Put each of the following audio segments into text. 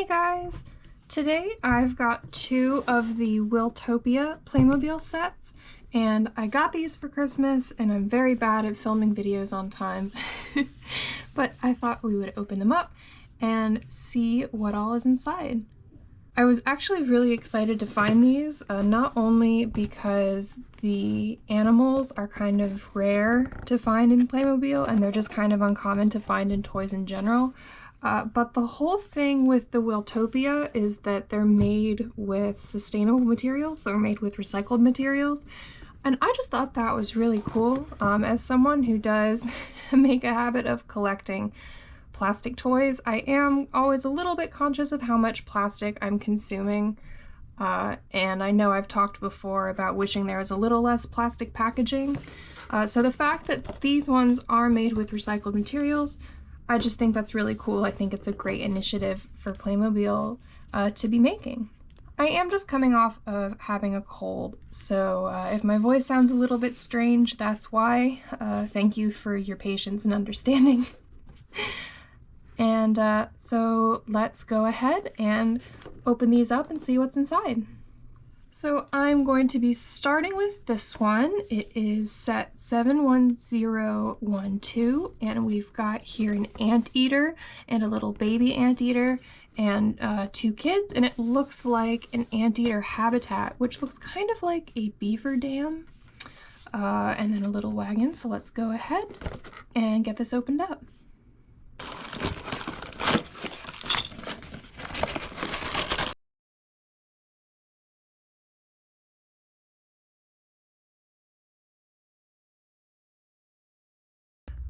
Hey guys! Today I've got two of the Wiltopia Playmobil sets, and I got these for Christmas and I'm very bad at filming videos on time. But I thought we would open them up and see what all is inside. I was actually really excited to find these, not only because the animals are kind of rare to find in Playmobil and they're just kind of uncommon to find in toys in general, but the whole thing with the Wiltopia is that they're made with sustainable materials, they're made with recycled materials, and I just thought that was really cool. As someone who does make a habit of collecting plastic toys, I am always a little bit conscious of how much plastic I'm consuming, and I know I've talked before about wishing there was a little less plastic packaging. So the fact that these ones are made with recycled materials, I just think that's really cool. I think it's a great initiative for Playmobil to be making. I am just coming off of having a cold, so if my voice sounds a little bit strange, that's why. Thank you for your patience and understanding. And so let's go ahead and open these up and see what's inside. So I'm going to be starting with this one. It is set 71012, and we've got here an anteater and a little baby anteater and two kids, and it looks like an anteater habitat, which looks kind of like a beaver dam, and then a little wagon. So let's go ahead and get this opened up.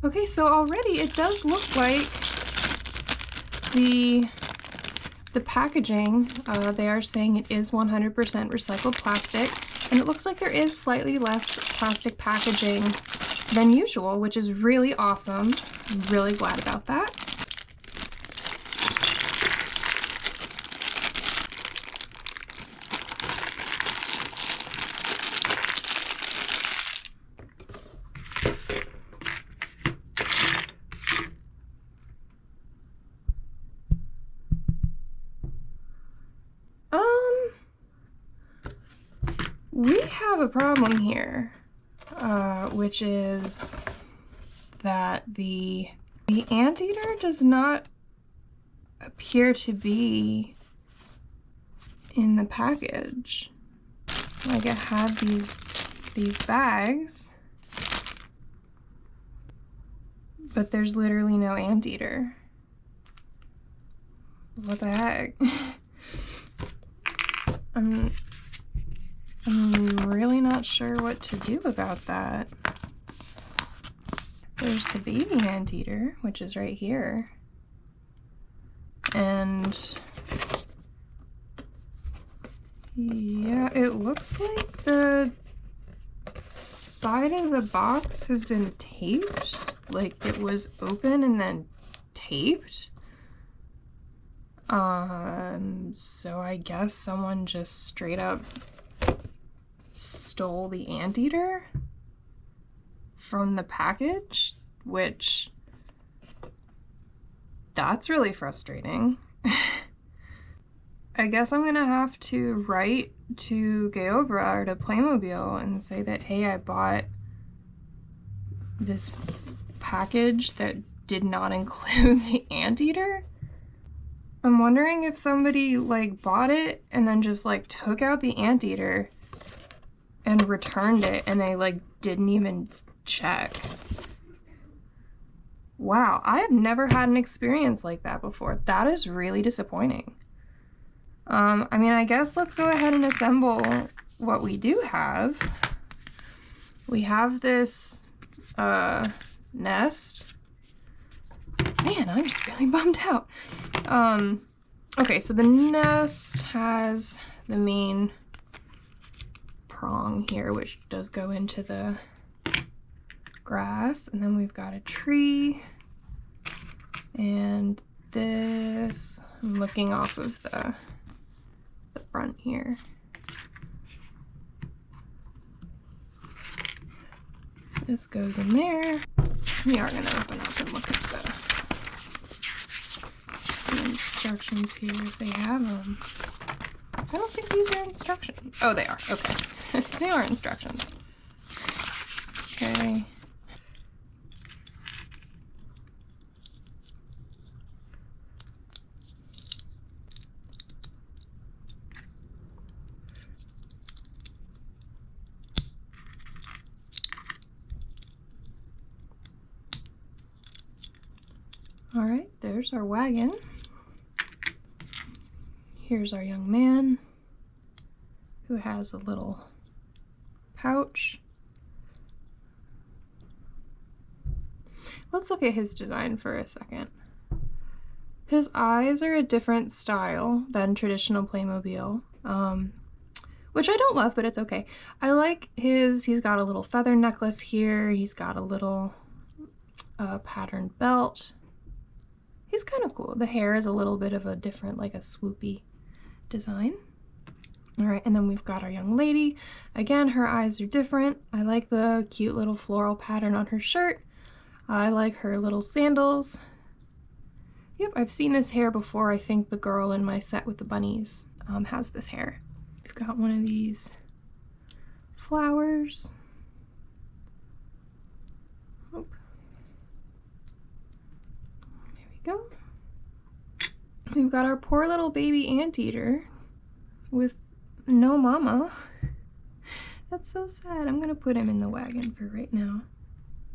Okay, so already it does look like the packaging, they are saying it is 100% recycled plastic, and it looks like there is slightly less plastic packaging than usual, which is really awesome. I'm really glad about that. We have a problem here, which is that the anteater does not appear to be in the package. Like, it had these bags, but there's literally no anteater. What the heck? I'm really not sure what to do about that. There's the baby anteater, which is right here. And yeah, it looks like the side of the box has been taped. Like, it was open and then taped. So I guess someone just straight up stole the anteater from the package, which, that's really frustrating. I guess I'm gonna have to write to Geobra or to Playmobil and say that, hey, I bought this package that did not include the anteater. I'm wondering if somebody like bought it and then just like took out the anteater and returned it, and they like didn't even check. Wow, I have never had an experience like that before. That is really disappointing. I mean, I guess let's go ahead and assemble what we do have. We have this nest. Man, I'm just really bummed out. Okay, so the nest has the main prong here, which does go into the grass, and then we've got a tree, and this, I'm looking off of the front here. This goes in there. We are going to open up and look at the instructions here if they have them. I don't think these are instructions. Oh, they are. Okay. They are instructions. Okay. All right, there's our wagon. Here's our young man who has a little pouch. Let's look at his design for a second. His eyes are a different style than traditional Playmobil, which I don't love, but it's okay. I like he's got a little feather necklace here. He's got a little patterned belt. He's kind of cool. The hair is a little bit of a different, like a swoopy design. All right, and then we've got our young lady. Again, her eyes are different. I like the cute little floral pattern on her shirt. I like her little sandals. Yep, I've seen this hair before. I think the girl in my set with the bunnies has this hair. We've got one of these flowers. Oh. There we go. We've got our poor little baby anteater with no mama. That's so sad. I'm gonna put him in the wagon for right now.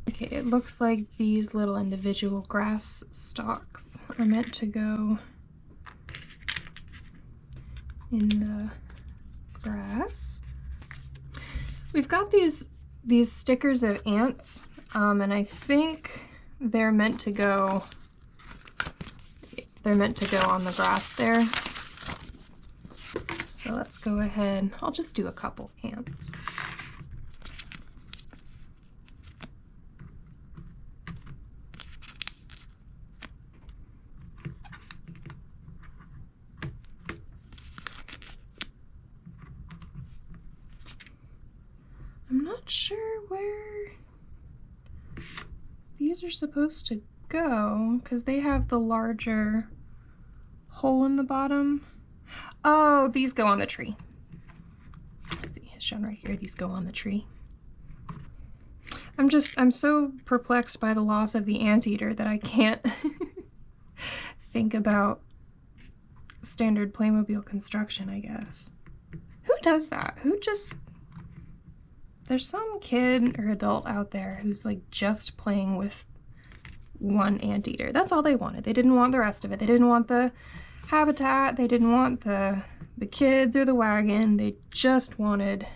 Okay, it looks like these little individual grass stalks are meant to go in the grass. We've got these stickers of ants, and I think they're meant to go on the grass there. So let's go ahead. I'll just do a couple ants. I'm not sure where these are supposed to go because they have the larger hole in the bottom. Oh, these go on the tree. Let's see, it's shown right here. These go on the tree. I'm so perplexed by the loss of the anteater that I can't think about standard Playmobil construction, I guess. Who does that? There's some kid or adult out there who's like just playing with one anteater. That's all they wanted. They didn't want the rest of it. They didn't want the habitat. They didn't want the kids or the wagon. They just wanted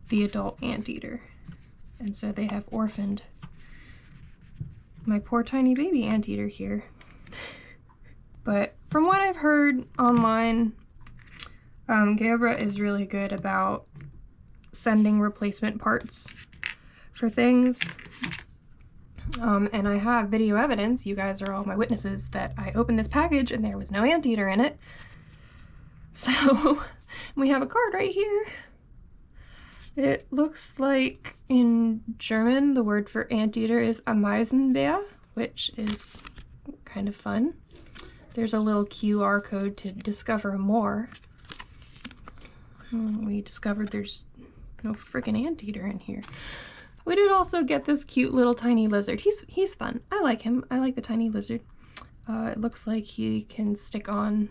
the adult anteater. And so they have orphaned my poor tiny baby anteater here. But from what I've heard online, Gabra is really good about sending replacement parts for things. And I have video evidence, you guys are all my witnesses, that I opened this package and there was no anteater in it. So we have a card right here. It looks like in German the word for anteater is Ameisenbär, which is kind of fun. There's a little QR code to discover more. We discovered there's no freaking anteater in here. We did also get this cute little tiny lizard. He's fun. I like him. I like the tiny lizard. It looks like he can stick on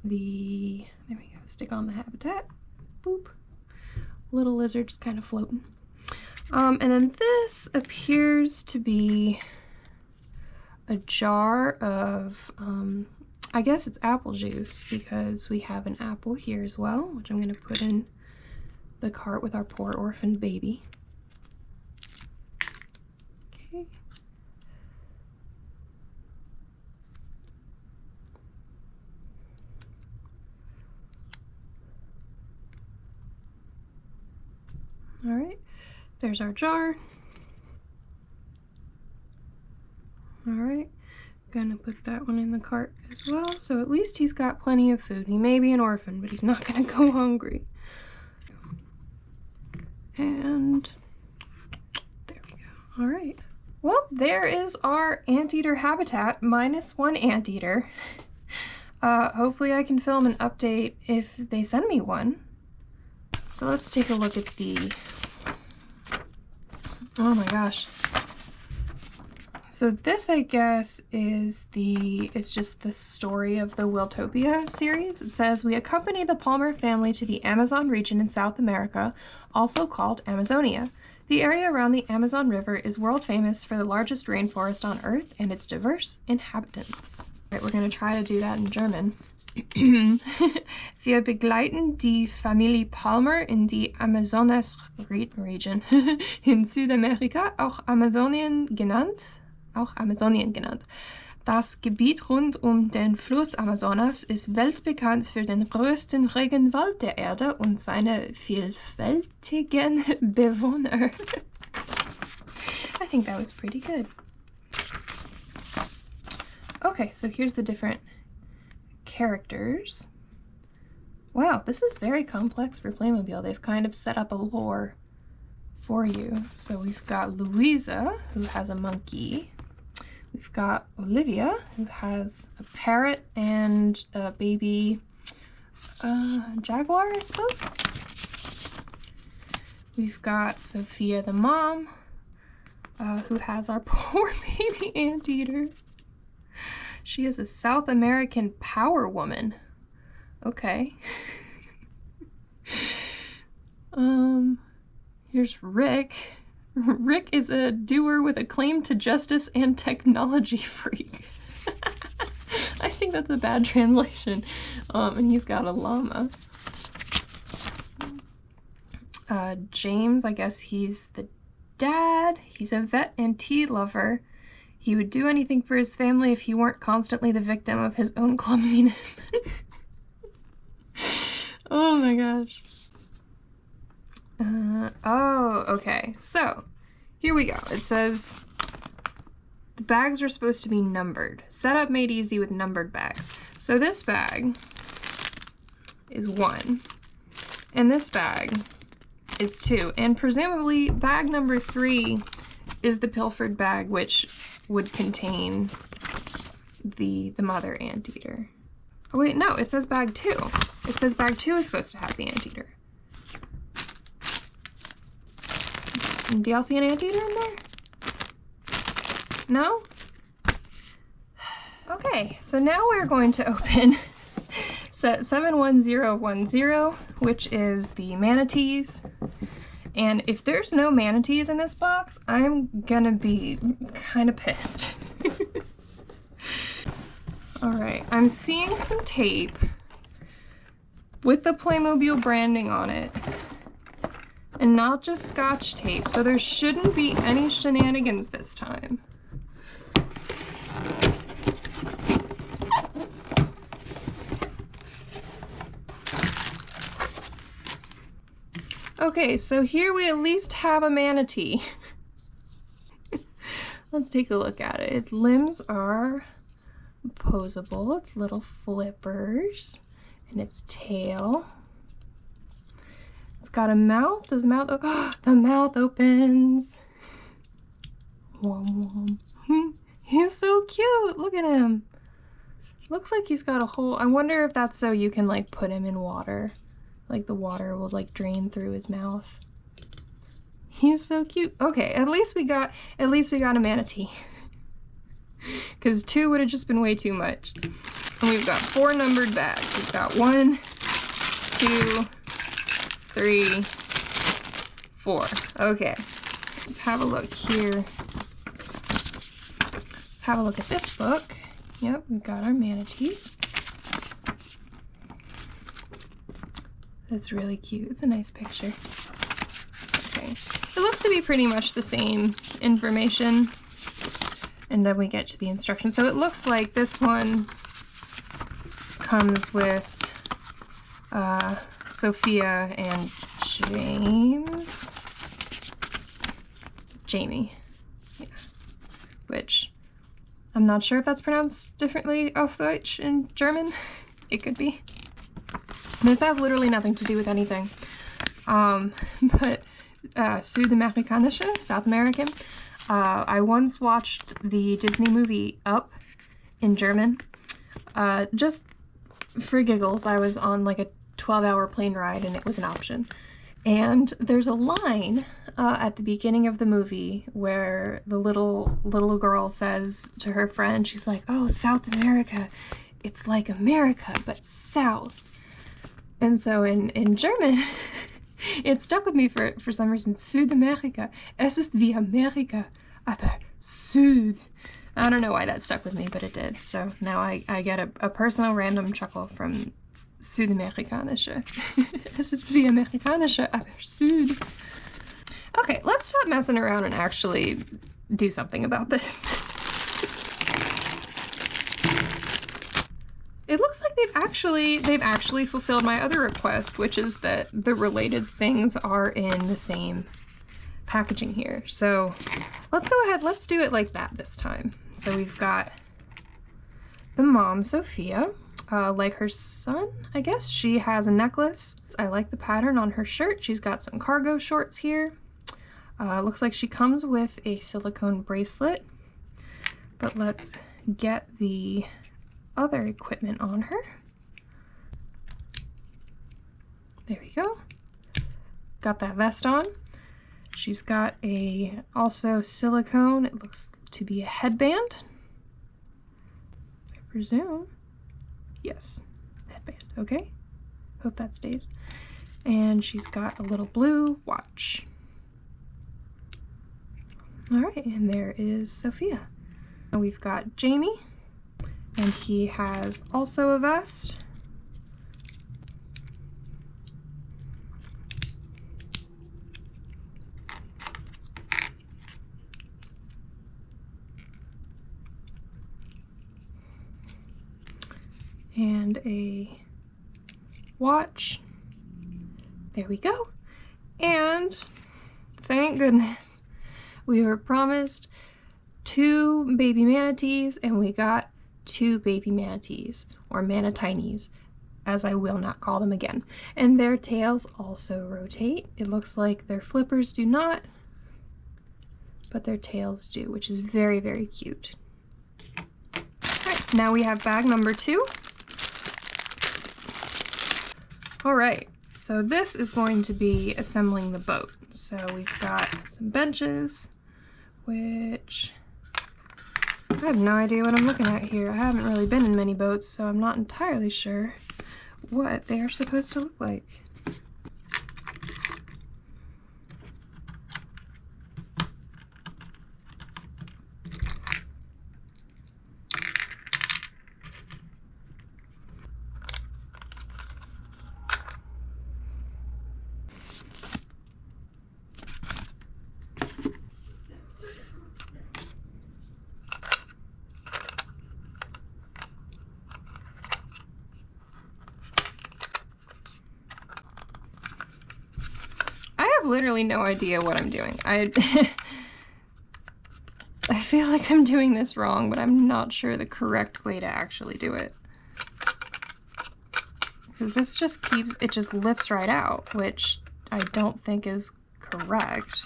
the, there we go, stick on the habitat. Boop. Little lizard just kind of floating. And then this appears to be a jar of, I guess it's apple juice because we have an apple here as well, which I'm going to put in the cart with our poor orphaned baby. Okay. All right, there's our jar. All right, gonna put that one in the cart as well. So at least he's got plenty of food. He may be an orphan, but he's not gonna go hungry. And there we go. All right. Well, there is our anteater habitat, -1 anteater. Hopefully I can film an update if they send me one. So let's take a look at the... Oh my gosh. So this, I guess, is it's just the story of the Wiltopia series. It says, we accompany the Palmer family to the Amazon region in South America, also called Amazonia. The area around the Amazon River is world famous for the largest rainforest on Earth and its diverse inhabitants. All right, we're going to try to do that in German. Wir begleiten die Familie Palmer in die Amazonas-Region in Südamerika, auch Amazonien genannt. Das Gebiet rund um den Fluss Amazonas ist weltbekannt für den größten Regenwald der Erde und seine vielfältigen Bewohner. I think that was pretty good. Okay, so here's the different characters. Wow, this is very complex for Playmobil. They've kind of set up a lore for you. So we've got Louisa, who has a monkey. We've got Olivia, who has a parrot and a baby jaguar, I suppose. We've got Sophia, the mom, who has our poor baby anteater. She is a South American power woman. Okay. Here's Rick. Rick is a doer with a claim to justice and technology freak. I think that's a bad translation. And he's got a llama. James, I guess he's the dad. He's a vet and tea lover. He would do anything for his family if he weren't constantly the victim of his own clumsiness. Oh my gosh. Oh, okay. So, here we go. It says the bags are supposed to be numbered. Setup made easy with numbered bags. So this bag is 1, and this bag is 2, and presumably bag number 3 is the pilfered bag, which would contain the mother anteater. Oh wait, no, it says bag 2. It says bag 2 is supposed to have the anteater. Do y'all see an anteater in there? No? Okay, so now we're going to open set 71010, which is the manatees. And if there's no manatees in this box, I'm gonna be kind of pissed. Alright, I'm seeing some tape with the Playmobil branding on it. And not just Scotch tape, so there shouldn't be any shenanigans this time. Okay, so here we at least have a manatee. Let's take a look at it. Its limbs are opposable, its little flippers, and its tail. It's got a mouth. Does the mouth the mouth opens. Wom, wom. He's so cute. Look at him. Looks like he's got a hole. I wonder if that's so you can like put him in water. Like the water will like drain through his mouth. He's so cute. Okay, at least we got a manatee. Cause 2 would have just been way too much. And we've got 4 numbered bags. We've got 1, 2, 3, 4. Okay, let's have a look here. Let's have a look at this book. Yep, we've got our manatees. That's really cute. It's a nice picture. Okay, it looks to be pretty much the same information. And then we get to the instructions. So it looks like this one comes with Sophia and Jamie, yeah, which I'm not sure if that's pronounced differently auf Deutsch in German. It could be. This has literally nothing to do with anything. But Südamerikanische, South American, I once watched the Disney movie Up in German, just for giggles. I was on like a 12-hour plane ride and it was an option. And there's a line at the beginning of the movie where the little girl says to her friend, she's like, "Oh, South America, it's like America, but South." And so in German, it stuck with me for some reason. Südamerika, es ist wie Amerika, aber Süd. I don't know why that stuck with me, but it did. So now I get a personal random chuckle from Südamerikanische. Es ist wie Amerikanische, aber Süd. Okay, let's stop messing around and actually do something about this. It looks like they've actually fulfilled my other request, which is that the related things are in the same packaging here. So let's go ahead, let's do it like that this time. So we've got the mom, Sophia, like her son, I guess. She has a necklace. I like the pattern on her shirt. She's got some cargo shorts here. Looks like she comes with a silicone bracelet, but let's get the other equipment on her. There we go. Got that vest on. She's got also silicone, it looks to be a headband, I presume. Yes, headband, okay. Hope that stays. And she's got a little blue watch. All right, and there is Sophia. We've got Jamie, and he has also a vest. And a watch. There we go. And thank goodness, we were promised 2 baby manatees, and we got 2 baby manatees, or manatinies, as I will not call them again. And their tails also rotate. It looks like their flippers do not, but their tails do, which is very, very cute. All right, now we have bag number 2. All right, so this is going to be assembling the boat. So we've got some benches, which I have no idea what I'm looking at here. I haven't really been in many boats, so I'm not entirely sure what they are supposed to look like. Literally no idea what I'm doing. I feel like I'm doing this wrong, but I'm not sure the correct way to actually do it. Because this just lifts right out, which I don't think is correct.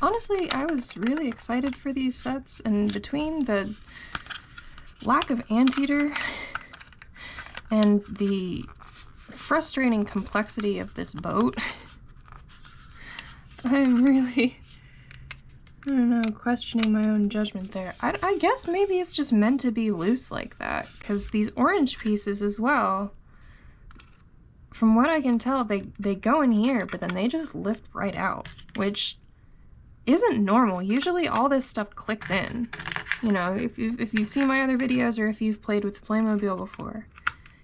Honestly, I was really excited for these sets, and between the lack of Anteater and the frustrating complexity of this boat, I'm really, I don't know, questioning my own judgment there. I guess maybe it's just meant to be loose like that, because these orange pieces as well, from what I can tell, they go in here, but then they just lift right out, which isn't normal. Usually all this stuff clicks in. You know, if you've seen my other videos or if you've played with Playmobil before,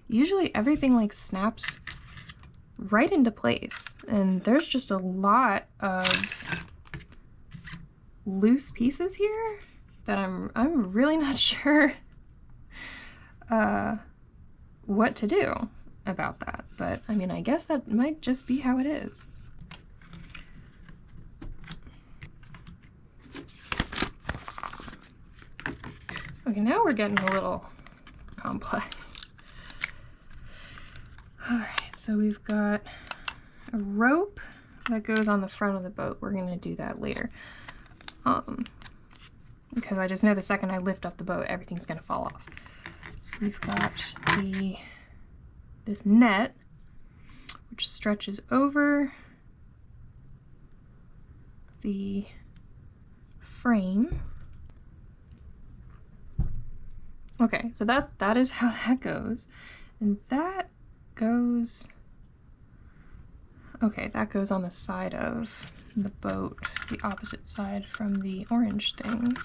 usually everything like snaps right into place, and there's just a lot of loose pieces here that I'm really not sure what to do about that. But I mean, I guess that might just be how it is. Okay, now we're getting a little complex. Alright, so we've got a rope that goes on the front of the boat. We're gonna do that later. Because I just know the second I lift up the boat, everything's gonna fall off. So we've got this net, which stretches over the frame. Okay, so that is how that goes. And that goes, okay, that goes on the side of the boat, the opposite side from the orange things.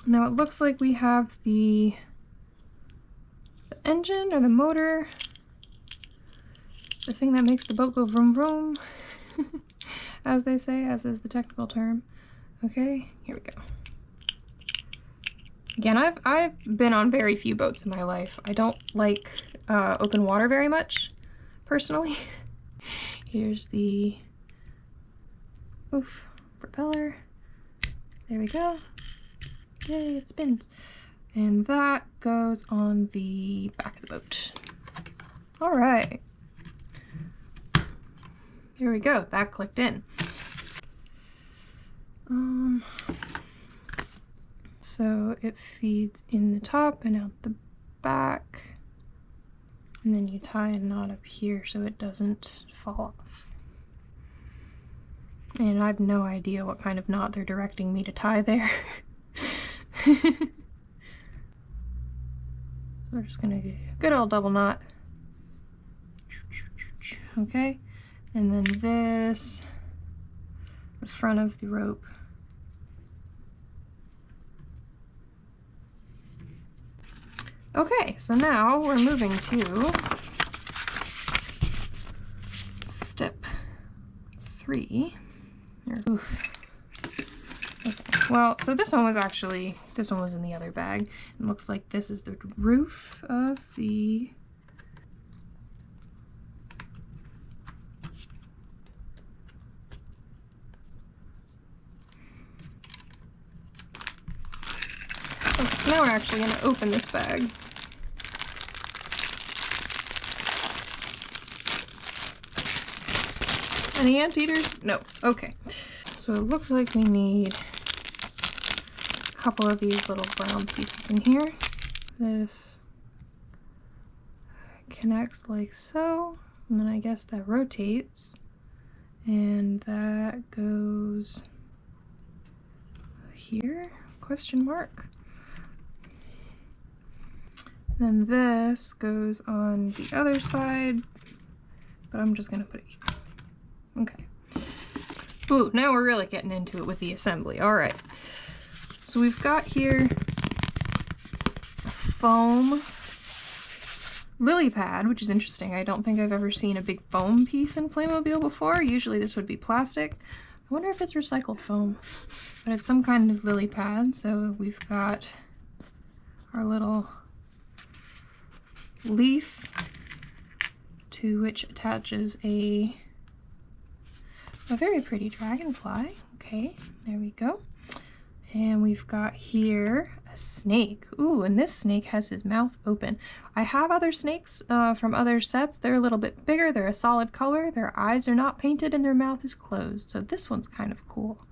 Now it looks like we have the engine or the motor, the thing that makes the boat go vroom vroom, as they say, as is the technical term. Okay, here we go. Again, I've been on very few boats in my life. I don't like open water very much, personally. Here's the propeller. There we go. Yay, it spins. And that goes on the back of the boat. All right. There we go. That clicked in. So it feeds in the top and out the back. And then you tie a knot up here so it doesn't fall off. And I have no idea what kind of knot they're directing me to tie there. So we're just gonna do a good old double knot. Okay, and then this, the front of the rope. Okay, so now we're moving to step 3. Okay. Well, so this one was in the other bag. It looks like this is the roof of the okay, so now we're actually going to open this bag. Any anteaters? No. Okay. So it looks like we need a couple of these little brown pieces in here. This connects like so, and then I guess that rotates, and that goes here, question mark. Then this goes on the other side, but I'm just gonna put it here. Okay. Ooh, now we're really getting into it with the assembly. All right. So we've got here a foam lily pad, which is interesting. I don't think I've ever seen a big foam piece in Playmobil before. Usually this would be plastic. I wonder if it's recycled foam, but it's some kind of lily pad. So we've got our little leaf to which attaches a very pretty dragonfly. Okay, there we go. And we've got here a snake. Ooh, and this snake has his mouth open. I have other snakes from other sets. They're a little bit bigger. They're a solid color. Their eyes are not painted and their mouth is closed. So this one's kind of cool.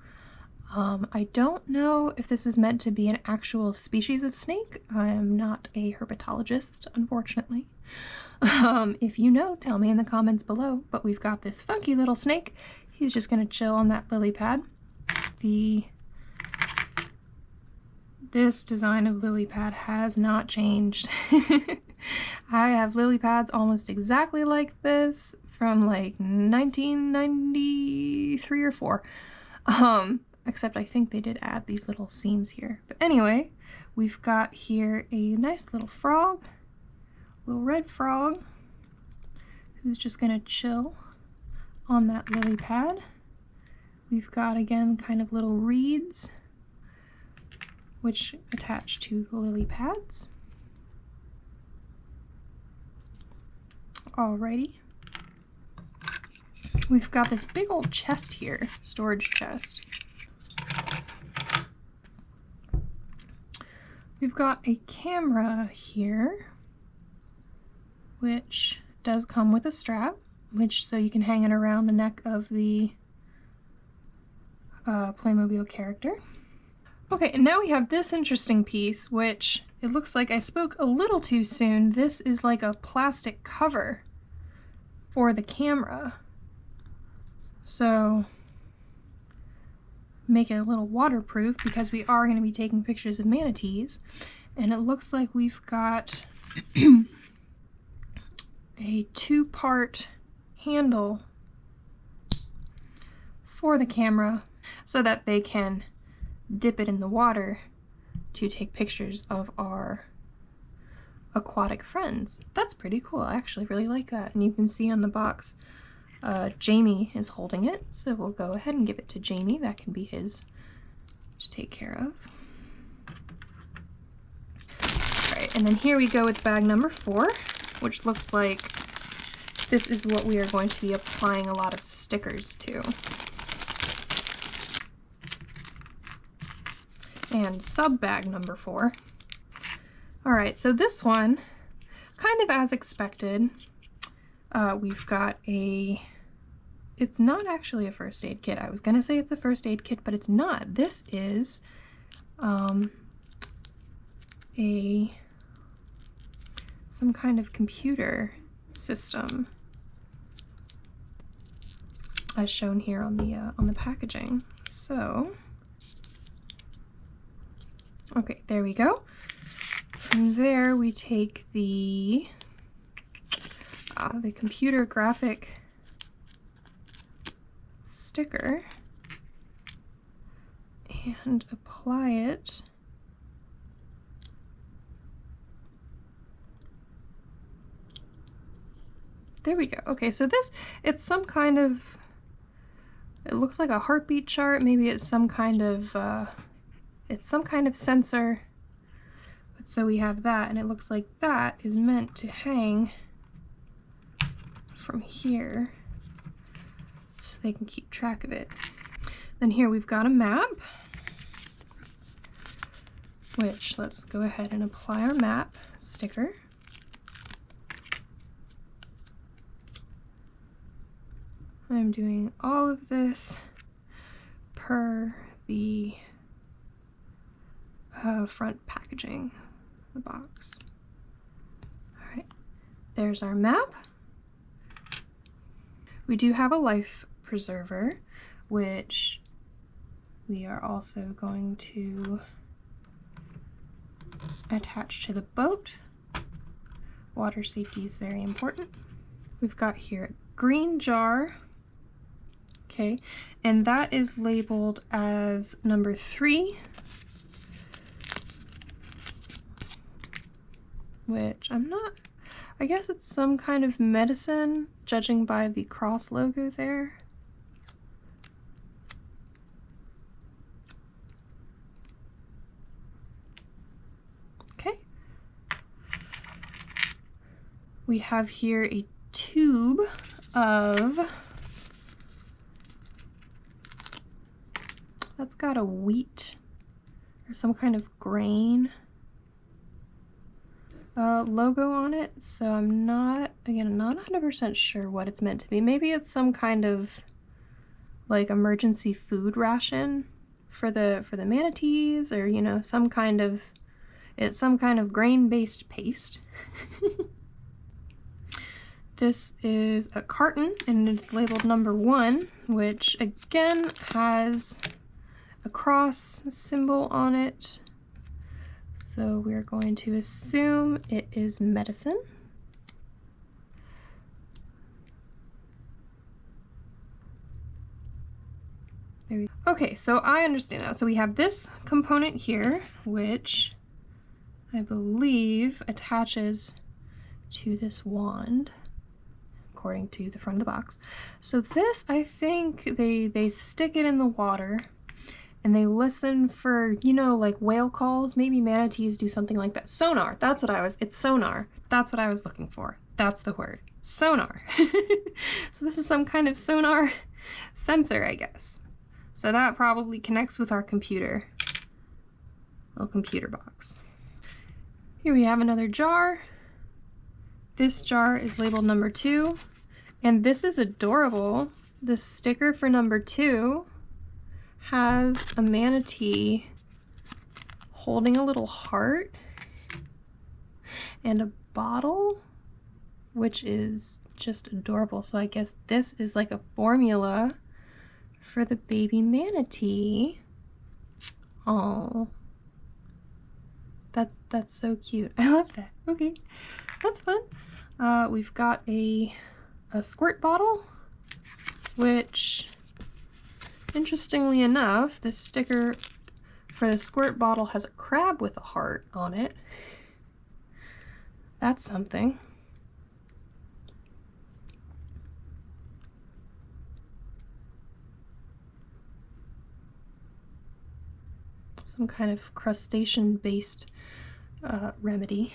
I don't know if this is meant to be an actual species of snake. I am not a herpetologist, unfortunately. If you know, tell me in the comments below. But we've got this funky little snake. He's just gonna chill on that lily pad. This design of lily pad has not changed. I have lily pads almost exactly like this from like 1993 or 4. Except I think they did add these little seams here. But anyway, we've got here a nice little frog, little red frog, who's just gonna chill on that lily pad. We've got, again, kind of little reeds which attach to the lily pads. Alrighty. We've got this big old chest here, storage chest. We've got a camera here, which does come with a strap, so you can hang it around the neck of the Playmobil character. Okay, and now we have this interesting piece, which it looks like I spoke a little too soon. This is like a plastic cover for the camera. So make it a little waterproof because we are going to be taking pictures of manatees. And it looks like we've got a two-part handle for the camera so that they can dip it in the water to take pictures of our aquatic friends. That's pretty cool. I actually really like that. And you can see on the box, Jamie is holding it, so we'll go ahead and give it to Jamie. That can be his to take care of. Alright, and then here we go with bag number 4, which looks like this is what we are going to be applying a lot of stickers to. And sub bag number 4. Alright, so this one, kind of as expected, we've got it's not actually a first aid kit. I was gonna say it's a first aid kit, but it's not. This is some kind of computer system, as shown here on the packaging. So, okay, there we go. From there, we take the computer graphic sticker and apply it there we go. Okay, so it's some kind of, it looks like a heartbeat chart. Maybe it's some kind of sensor. So we have that, and it looks like that is meant to hang from here so they can keep track of it. Then here we've got a map, which let's go ahead and apply our map sticker. I'm doing all of this per the front packaging, the box. All right, there's our map. We do have a life preserver, which we are also going to attach to the boat. Water safety is very important. We've got here a green jar. Okay, and that is labeled as number 3, which I guess it's some kind of medicine, judging by the cross logo there. Okay. We have here a tube of, that's got a wheat or some kind of grain logo on it, so I'm not 100% sure what it's meant to be. Maybe it's some kind of like emergency food ration for the manatees, or you know, it's some kind of grain-based paste. This is a carton and it's labeled number 1, which again has a cross symbol on it. So we're going to assume it is medicine. There we go. Okay, so I understand now. So we have this component here, which I believe attaches to this wand, according to the front of the box. So this, I think they stick it in the water and they listen for, you know, like whale calls. Maybe manatees do something like that. Sonar, it's sonar. That's what I was looking for. That's the word, sonar. So this is some kind of sonar sensor, I guess. So that probably connects with our computer, little computer box. Here we have another jar. This jar is labeled number 2, and this is adorable. The sticker for number 2 has a manatee holding a little heart and a bottle, which is just adorable. So I guess this is like a formula for the baby manatee. Oh, that's so cute. I love that. Okay, that's fun. We've got a squirt bottle, which, interestingly enough, the sticker for the squirt bottle has a crab with a heart on it. That's something. Some kind of crustacean-based remedy.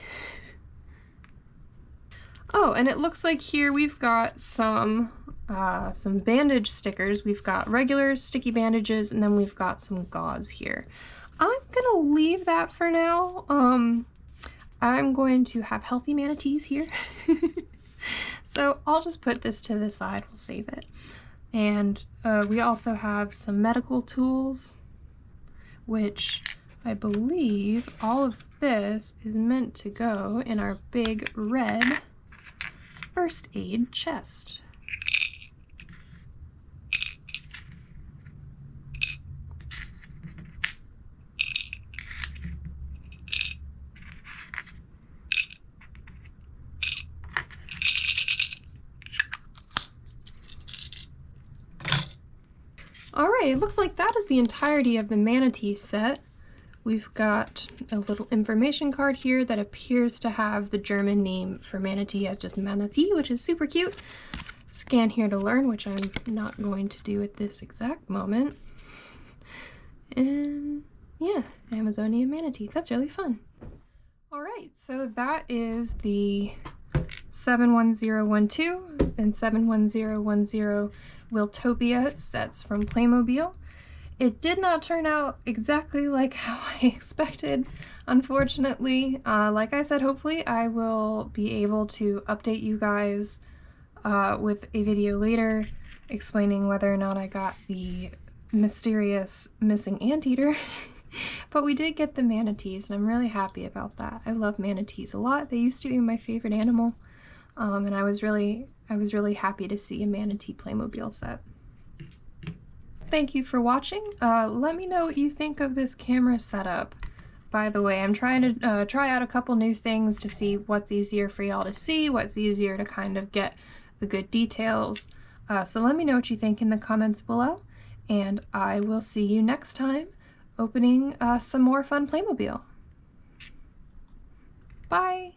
Oh, and it looks like here we've got some bandage stickers. We've got regular sticky bandages, and then we've got some gauze here. I'm gonna leave that for now. I'm going to have healthy manatees here. So I'll just put this to the side, we'll save it. And we also have some medical tools, which I believe all of this is meant to go in our big red first aid chest. Alright, it looks like that is the entirety of the manatee set. We've got a little information card here that appears to have the German name for manatee as just Manatee, which is super cute. Scan here to learn, which I'm not going to do at this exact moment. And yeah, Amazonian manatee. That's really fun. Alright, so that is the 71012 and 71010 Wiltopia sets from Playmobil. It did not turn out exactly like how I expected, unfortunately. Like I said, hopefully I will be able to update you guys with a video later explaining whether or not I got the mysterious missing anteater. But we did get the manatees, and I'm really happy about that. I love manatees a lot. They used to be my favorite animal, and I was really happy to see a manatee Playmobil set. Thank you for watching. Let me know what you think of this camera setup. By the way, I'm trying to try out a couple new things to see what's easier for y'all to see, what's easier to kind of get the good details. So let me know what you think in the comments below, and I will see you next time opening some more fun Playmobil. Bye!